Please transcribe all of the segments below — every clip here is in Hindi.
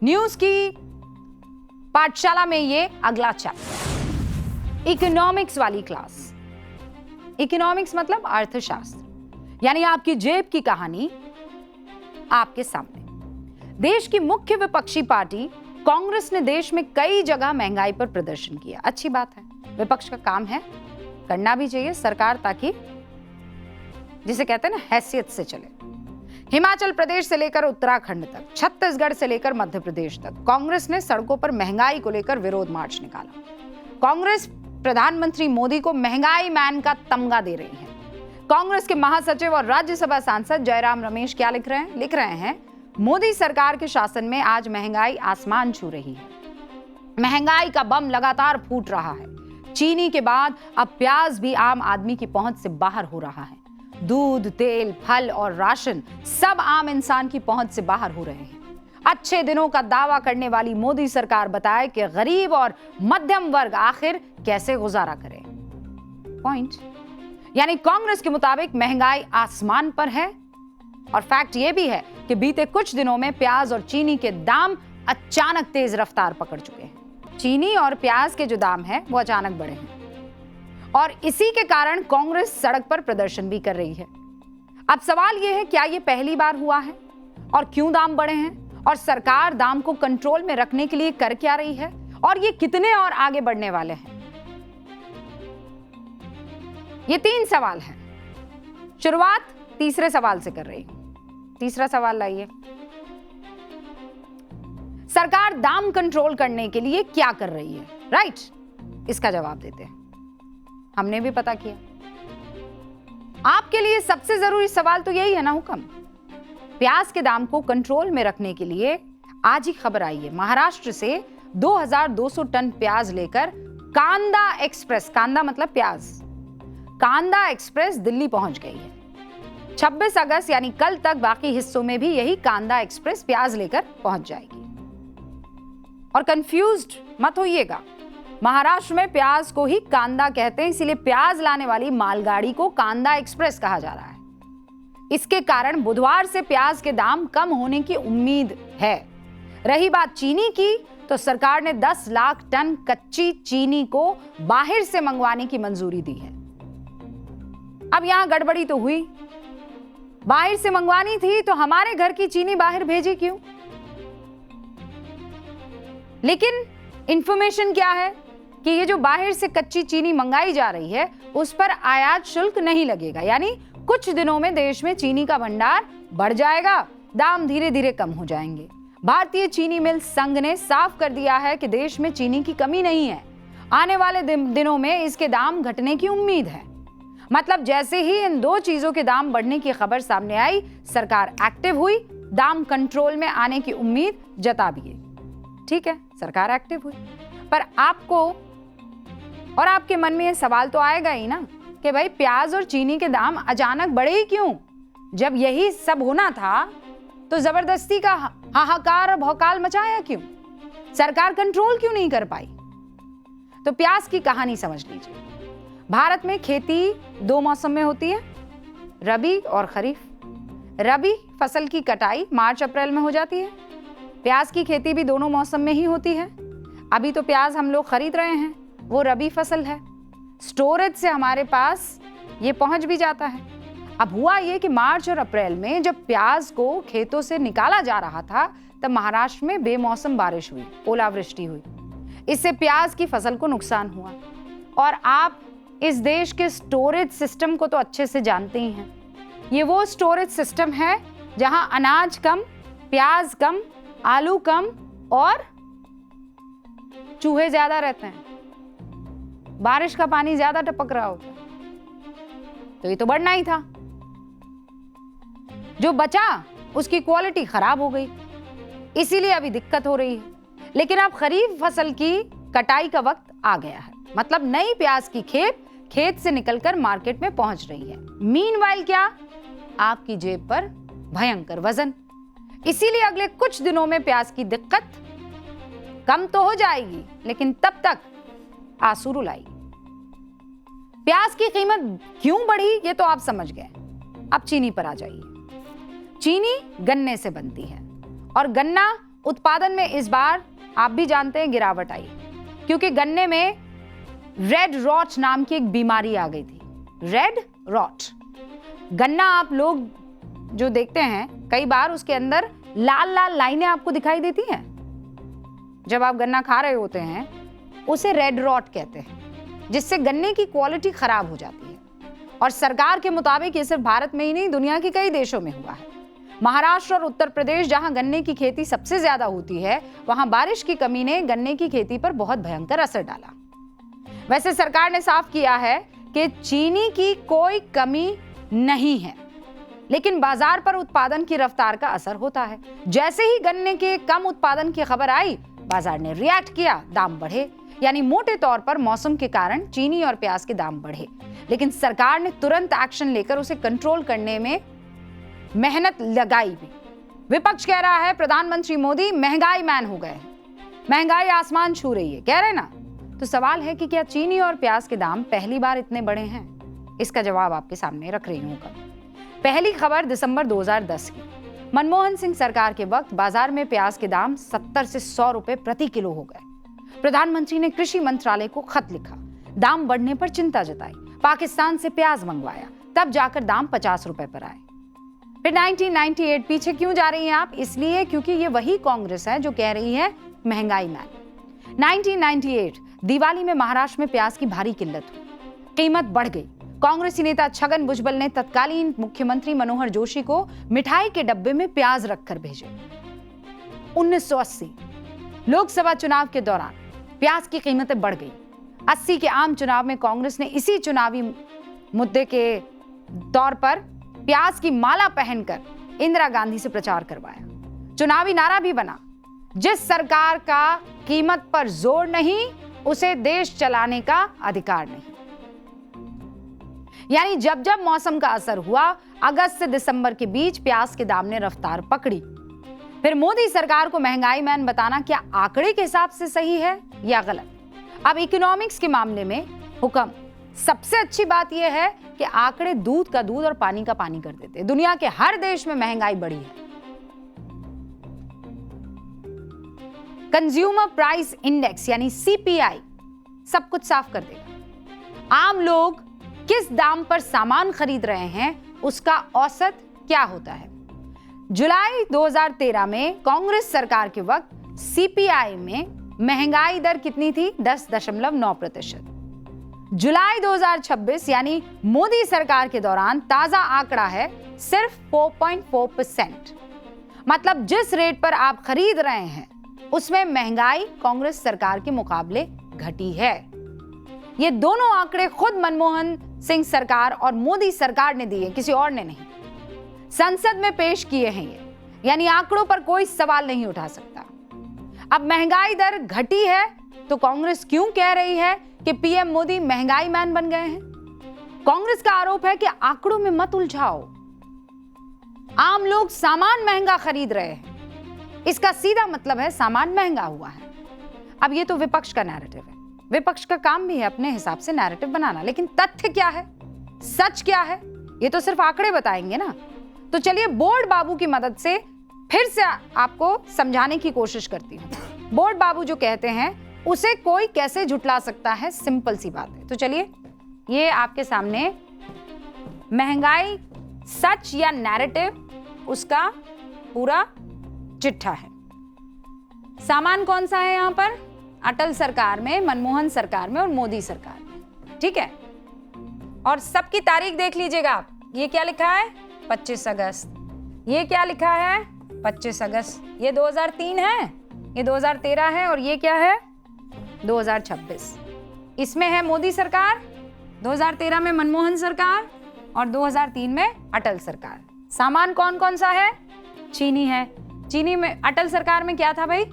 न्यूज की पाठशाला में ये अगला चैप्टर, इकोनॉमिक्स वाली क्लास। इकोनॉमिक्स मतलब अर्थशास्त्र, यानी आपकी जेब की कहानी आपके सामने। देश की मुख्य विपक्षी पार्टी कांग्रेस ने देश में कई जगह महंगाई पर प्रदर्शन किया। अच्छी बात है, विपक्ष का काम है, करना भी चाहिए सरकार, ताकि जिसे कहते हैं ना हैसियत से चले। हिमाचल प्रदेश से लेकर उत्तराखंड तक, छत्तीसगढ़ से लेकर मध्य प्रदेश तक कांग्रेस ने सड़कों पर महंगाई को लेकर विरोध मार्च निकाला। कांग्रेस प्रधानमंत्री मोदी को महंगाई मैन का तमगा दे रही है। कांग्रेस के महासचिव और राज्यसभा सांसद जयराम रमेश क्या लिख रहे हैं, मोदी सरकार के शासन में आज महंगाई आसमान छू रही है। महंगाई का बम लगातार फूट रहा है। चीनी के बाद अब प्याज भी आम आदमी की पहुंच से बाहर हो रहा है। दूध, तेल, फल और राशन सब आम इंसान की पहुंच से बाहर हो रहे हैं। अच्छे दिनों का दावा करने वाली मोदी सरकार बताए कि गरीब और मध्यम वर्ग आखिर कैसे गुजारा करे। पॉइंट, यानी कांग्रेस के मुताबिक महंगाई आसमान पर है। और फैक्ट यह भी है कि बीते कुछ दिनों में प्याज और चीनी के दाम अचानक तेज रफ्तार पकड़ चुके हैं। चीनी और प्याज के जो दाम है वो अचानक बढ़े हैं और इसी के कारण कांग्रेस सड़क पर प्रदर्शन भी कर रही है। अब सवाल यह है, क्या यह पहली बार हुआ है और क्यों दाम बढ़े हैं, और सरकार दाम को कंट्रोल में रखने के लिए कर क्या रही है, और ये कितने और आगे बढ़ने वाले हैं? ये 3 सवाल हैं। शुरुआत तीसरे सवाल से कर रही हूं। तीसरा सवाल लाइए, सरकार दाम कंट्रोल करने के लिए क्या कर रही है? राइट, इसका जवाब देते हैं। हमने भी पता किया। आपके लिए सबसे जरूरी सवाल तो यही है ना हुक्म। प्याज के दाम को कंट्रोल में रखने के लिए आज ही खबर आई है, महाराष्ट्र से 2200 टन प्याज लेकर कांदा एक्सप्रेस, कांदा मतलब प्याज, कांदा एक्सप्रेस दिल्ली पहुंच गई है। 26 अगस्त यानी कल तक बाकी हिस्सों में भी यही कांदा एक्सप्रेस प्याज लेकर पहुंच जाएगी। और कंफ्यूज्ड मत होइएगा, महाराष्ट्र में प्याज को ही कांदा कहते हैं, इसीलिए प्याज लाने वाली मालगाड़ी को कांदा एक्सप्रेस कहा जा रहा है। इसके कारण बुधवार से प्याज के दाम कम होने की उम्मीद है। रही बात चीनी की, तो सरकार ने 10 लाख टन कच्ची चीनी को बाहर से मंगवाने की मंजूरी दी है। अब यहां गड़बड़ी तो हुई, बाहर से मंगवानी थी तो हमारे घर की चीनी बाहर भेजी क्यों? लेकिन इंफॉर्मेशन क्या है कि ये जो बाहर से कच्ची चीनी मंगाई जा रही है उस पर आयात शुल्क नहीं लगेगा, यानी कुछ दिनों में देश में चीनी का भंडार बढ़ जाएगा, दाम धीरे धीरे कम हो जाएंगे। भारतीय चीनी मिल संघ ने साफ कर दिया है कि देश में चीनी की कमी नहीं है, आने वाले दिनों में इसके दाम घटने की उम्मीद है। मतलब जैसे ही इन 2 चीजों के दाम बढ़ने की खबर सामने आई, सरकार एक्टिव हुई, दाम कंट्रोल में आने की उम्मीद जता भी है। ठीक है, सरकार एक्टिव हुई, पर आपको और आपके मन में यह सवाल तो आएगा ही ना कि भाई प्याज और चीनी के दाम अचानक बढ़े ही क्यों? जब यही सब होना था तो जबरदस्ती का हाहाकार और भौकाल मचाया क्यों? सरकार कंट्रोल क्यों नहीं कर पाई? तो प्याज की कहानी समझ लीजिए। भारत में खेती 2 मौसम में होती है, रबी और खरीफ। रबी फसल की कटाई मार्च अप्रैल में हो जाती है। प्याज की खेती भी दोनों मौसम में ही होती है। अभी तो प्याज हम लोग खरीद रहे हैं, वो रबी फसल है। स्टोरेज से हमारे पास ये पहुंच भी जाता है। अब हुआ ये कि मार्च और अप्रैल में जब प्याज को खेतों से निकाला जा रहा था, तब महाराष्ट्र में बेमौसम बारिश हुई, ओलावृष्टि हुई। इससे प्याज की फसल को नुकसान हुआ। और आप इस देश के स्टोरेज सिस्टम को तो अच्छे से जानते ही हैं। ये वो स्टोरेज सिस्टम है जहां अनाज कम, प्याज कम, आलू कम और चूहे ज्यादा रहते हैं, बारिश का पानी ज्यादा टपक रहा होता है। तो ये तो बढ़ना ही था। जो बचा उसकी क्वालिटी खराब हो गई, इसीलिए अभी दिक्कत हो रही है। लेकिन अब खरीफ फसल की कटाई का वक्त आ गया है, मतलब नई प्याज की खेत से निकलकर मार्केट में पहुंच रही है। मीनवाइल क्या? आपकी जेब पर भयंकर वजन। इसीलिए अगले कुछ दिनों में प्याज की दिक्कत कम तो हो जाएगी, लेकिन तब तक आंसू रुलाएगी। प्याज की कीमत क्यों बढ़ी ये तो आप समझ गए। अब चीनी पर आ जाइए। चीनी गन्ने से बनती है और गन्ना उत्पादन में इस बार आप भी जानते हैं गिरावट आई, क्योंकि गन्ने में रेड रॉट नाम की एक बीमारी आ गई थी। रेड रॉट, गन्ना आप लोग जो देखते हैं कई बार उसके अंदर लाल लाल लाइनें आपको दिखाई देती हैं जब आप गन्ना खा रहे होते हैं, उसे रेड रॉट कहते हैं, जिससे गन्ने की क्वालिटी खराब हो जाती है। और सरकार के मुताबिक ये सिर्फ भारत में ही नहीं, दुनिया के कई देशों में हुआ है। महाराष्ट्र और उत्तर प्रदेश, जहां गन्ने की खेती सबसे ज्यादा होती है, वहां बारिश की कमी ने गन्ने की खेती पर बहुत भयंकर असर डाला। वैसे सरकार ने साफ किया है कि चीनी की कोई कमी नहीं है, लेकिन बाजार पर उत्पादन की रफ्तार का असर होता है। जैसे ही गन्ने के कम उत्पादन की खबर आई, बाजार ने रिएक्ट किया, दाम बढ़े। यानी मोटे तौर पर मौसम के कारण चीनी और प्याज के दाम बढ़े, लेकिन सरकार ने तुरंत एक्शन लेकर उसे कंट्रोल करने में मेहनत लगाई भी। विपक्ष कह रहा है प्रधानमंत्री मोदी महंगाई मैन हो गए हैं, महंगाई आसमान छू रही है, कह रहे ना। तो सवाल है कि क्या चीनी और प्याज के दाम पहली बार इतने बढ़े हैं? इसका जवाब आपके सामने रख रही हूं। पहली खबर दिसंबर 2010 की। मनमोहन सिंह सरकार के वक्त बाजार में प्याज के दाम 70 से 100 रुपए प्रति किलो हो गए। प्रधानमंत्री ने कृषि मंत्रालय को खत लिखा, दाम बढ़ने पर चिंता जताई, पाकिस्तान से प्याज मंगवाया, तब जाकर दाम 50 रुपए पर आए। फिर 1998, पीछे क्यों जा रही हैं आप? इसलिए क्योंकि ये वही कांग्रेस है जो कह रही है महंगाई मैन। 1998 दिवाली में महाराष्ट्र में प्याज की भारी किल्लत हुई, कीमत बढ़ गई। कांग्रेसी नेता छगन भुजबल ने तत्कालीन मुख्यमंत्री मनोहर जोशी को मिठाई के डब्बे में प्याज रखकर भेजे। 1980 लोकसभा चुनाव के दौरान प्याज की कीमतें बढ़ गई। 80 के आम चुनाव में कांग्रेस ने इसी चुनावी मुद्दे के तौर पर प्याज की माला पहनकर इंदिरा गांधी से प्रचार करवाया। चुनावी नारा भी बना, जिस सरकार का कीमत पर जोर नहीं, उसे देश चलाने का अधिकार नहीं। यानी जब जब मौसम का असर हुआ, अगस्त से दिसंबर के बीच प्याज के दाम ने रफ्तार पकड़ी। फिर मोदी सरकार को महंगाई मैन बताना क्या आंकड़े के हिसाब से सही है या गलत? अब इकोनॉमिक्स के मामले में हुक्म, सबसे अच्छी बात यह है कि आंकड़े दूध का दूध और पानी का पानी कर देते हैं। दुनिया के हर देश में महंगाई बढ़ी है। कंज्यूमर प्राइस इंडेक्स यानी सीपीआई सब कुछ साफ कर देगा। आम लोग किस दाम पर सामान खरीद रहे हैं, उसका औसत क्या होता है। जुलाई 2013 में कांग्रेस सरकार के वक्त सीपीआई में महंगाई दर कितनी थी? 10.9%। जुलाई 2026 यानी मोदी सरकार के दौरान ताजा आंकड़ा है सिर्फ 4.4%। मतलब जिस रेट पर आप खरीद रहे हैं उसमें महंगाई कांग्रेस सरकार के मुकाबले घटी है। ये दोनों आंकड़े खुद मनमोहन सिंह सरकार और मोदी सरकार ने दिए, किसी और ने नहीं। संसद में पेश किए हैं ये, यानी आंकड़ों पर कोई सवाल नहीं उठा सकता। अब महंगाई दर घटी है तो कांग्रेस क्यों कह रही है कि पीएम मोदी महंगाई मैन बन गए हैं? कांग्रेस का आरोप है कि आंकड़ों में मत उलझाओ, आम लोग सामान महंगा खरीद रहे हैं, इसका सीधा मतलब है सामान महंगा हुआ है। अब ये तो विपक्ष का नैरेटिव है, विपक्ष का काम भी है अपने हिसाब से नैरेटिव बनाना, लेकिन तथ्य क्या है, सच क्या है, ये तो सिर्फ आंकड़े बताएंगे ना। तो चलिए बोर्ड बाबू की मदद से फिर से आपको समझाने की कोशिश करती हूँ। बोर्ड बाबू जो कहते हैं उसे कोई कैसे झुठला सकता है, सिंपल सी बात है। तो चलिए ये आपके सामने महंगाई सच या नैरेटिव उसका पूरा चिट्ठा है। सामान कौन सा है यहाँ पर? अटल सरकार में, मनमोहन सरकार में और मोदी सरकार में, ठीक है। और सबकी तारीख देख लीजिएगा आप, ये क्या लिखा है 25 अगस्त, ये क्या लिखा है 25 अगस्त, ये 2003 है, ये 2013 है और ये क्या है 2026। इसमें है मोदी सरकार, 2013 में मनमोहन सरकार और 2003 में अटल सरकार। सामान कौन कौन सा है? चीनी है। चीनी में अटल सरकार में क्या था भाई?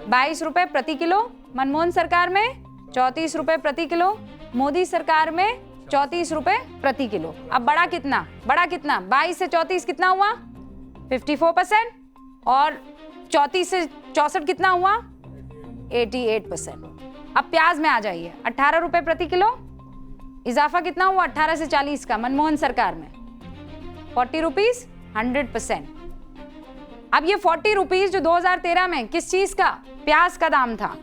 22 रुपए प्रति किलो, मनमोहन सरकार में 34 रुपए प्रति किलो, मोदी सरकार में 34 रुपए प्रति किलो। अब बड़ा कितना? बड़ा कितना? 22 से 34 कितना हुआ? 54%। और 34 से 64 कितना हुआ? 88%। अब प्याज में आ जाइए, 18 रुपए प्रति किलो, इजाफा कितना हुआ 18 से 40 का मनमोहन सरकार में, 40 रुपीज, 100%। अब ये 40 रुपीज जो 2013 में किस चीज का, प्याज का दाम था,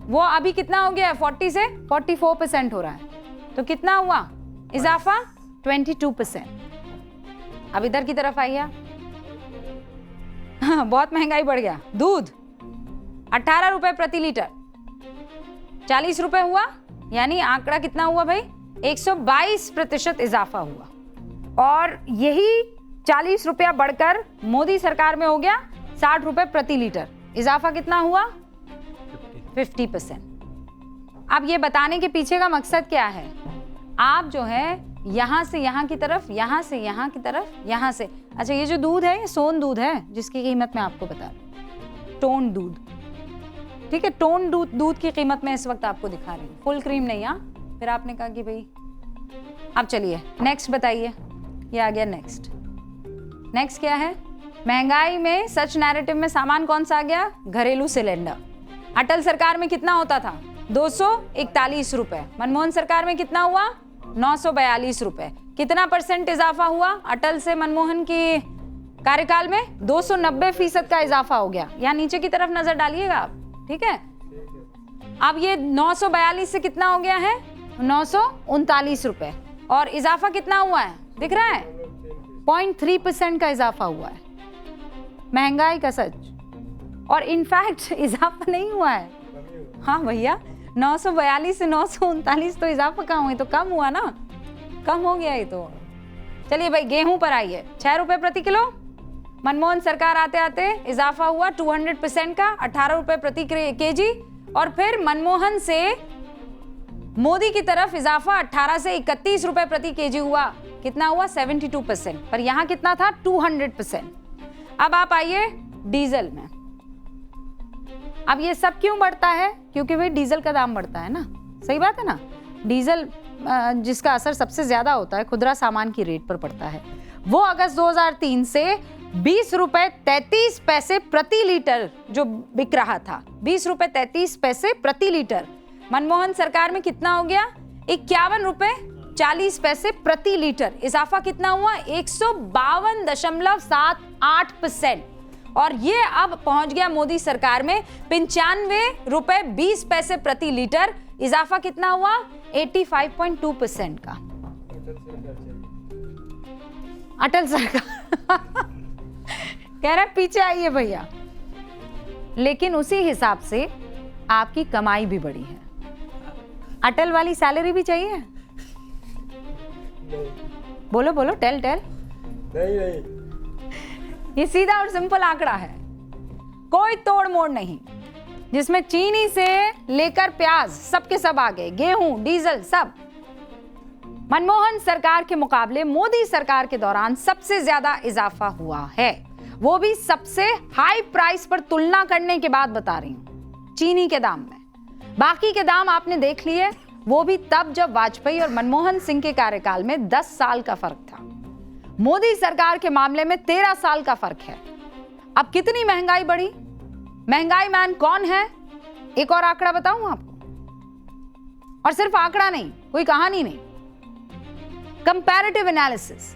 वो अभी कितना हो गया है, 40 से 44% हो रहा है। तो कितना हुआ इजाफा, 22%। अब इधर की तरफ आइए। बहुत महंगाई बढ़ गया। दूध 18 रुपए प्रति लीटर, 40 रुपए हुआ, यानी आंकड़ा कितना हुआ भाई, 122% इजाफा हुआ। और यही 40 रुपया बढ़कर मोदी सरकार में हो गया 60 रुपए प्रति लीटर, इजाफा कितना हुआ, 50%। अब ये बताने के पीछे का मकसद क्या है, आप जो है यहां से यहां की तरफ, यहां से यहां की तरफ, यहां से, अच्छा ये जो दूध है ये सोन दूध है जिसकी कीमत मैं आपको बता रही हूं, टोन दूध, ठीक है, टोन दूध की कीमत में इस वक्त आपको दिखा रही हूँ, फुल क्रीम नहीं। हाँ, फिर आपने कहा कि भाई अब चलिए नेक्स्ट बताइए, ये आ गया नेक्स्ट। नेक्स्ट क्या है, महंगाई में सच नैरेटिव में सामान कौन सा आ गया, घरेलू सिलेंडर। अटल सरकार में कितना होता था, 241 रुपए, मनमोहन सरकार में कितना हुआ, 942 रुपए। कितना % इजाफा हुआ अटल से मनमोहन के कार्यकाल में, 290% का इजाफा हो गया। यहाँ नीचे की तरफ नजर डालिएगा आप, ठीक है। अब ये 942 से कितना हो गया है, 939 रुपए, और इजाफा कितना हुआ है, दिख रहा है, 0.3% का इजाफा हुआ है, महंगाई का सच। और इनफैक्ट इजाफा नहीं हुआ है, हाँ भैया, 942 से 939 तो इजाफा कहाँ हुआ, तो कम हुआ ना, कम हो गया ये तो। चलिए भाई गेहूं पर आइए, 6 रुपए प्रति किलो, मनमोहन सरकार आते आते इजाफा हुआ 200% का, 18 रुपए प्रति केजी, और फिर मनमोहन से मोदी की तरफ इजाफा 18 से 31 रुपए प्रति केजी हुआ, कितना हुआ, 72%, पर यहां कितना था, 200%। अब आप आइए डीजल में। अब ये सब क्यों बढ़ता है, क्योंकि भाई डीजल का दाम बढ़ता है ना, सही बात है ना। डीजल जिसका असर सबसे ज्यादा होता है खुदरा सामान की रेट पर पड़ता है, वो अगस्त 2003 से 20 रुपए 33 पैसे प्रति लीटर जो बिक रहा था, 20 रुपए 33 पैसे प्रति लीटर, मनमोहन सरकार में कितना हो गया, 51 रुपए 40 पैसे प्रति लीटर, इजाफा कितना हुआ, 152.78%। और ये अब पहुंच गया मोदी सरकार में 95 रुपए 20 पैसे प्रति लीटर, इजाफा कितना हुआ, 85.2% का। अटल सरकार कह रहा है पीछे आइए भैया, लेकिन उसी हिसाब से आपकी कमाई भी बढ़ी है। अटल वाली सैलरी भी चाहिए, बोलो बोलो, टेल। नहीं, ये सीधा और सिंपल आंकड़ा है, कोई तोड़ मोड़ नहीं, जिसमें चीनी से लेकर प्याज सबके सब आ गए, गेहूं, डीजल सब। मनमोहन सरकार के मुकाबले मोदी सरकार के दौरान सबसे ज्यादा इजाफा हुआ है, वो भी सबसे हाई प्राइस पर तुलना करने के बाद बता रही हूं, चीनी के दाम में। बाकी के दाम आपने देख लिए, वो भी तब जब वाजपेयी और मनमोहन सिंह के कार्यकाल में 10 साल का फर्क था। मोदी सरकार के मामले में 13 साल का फर्क है। अब कितनी महंगाई बढ़ी, महंगाई मैन कौन है, एक और आंकड़ा बताऊं आपको, और सिर्फ आंकड़ा नहीं, कोई कहानी नहीं, कंपैरेटिव एनालिसिस।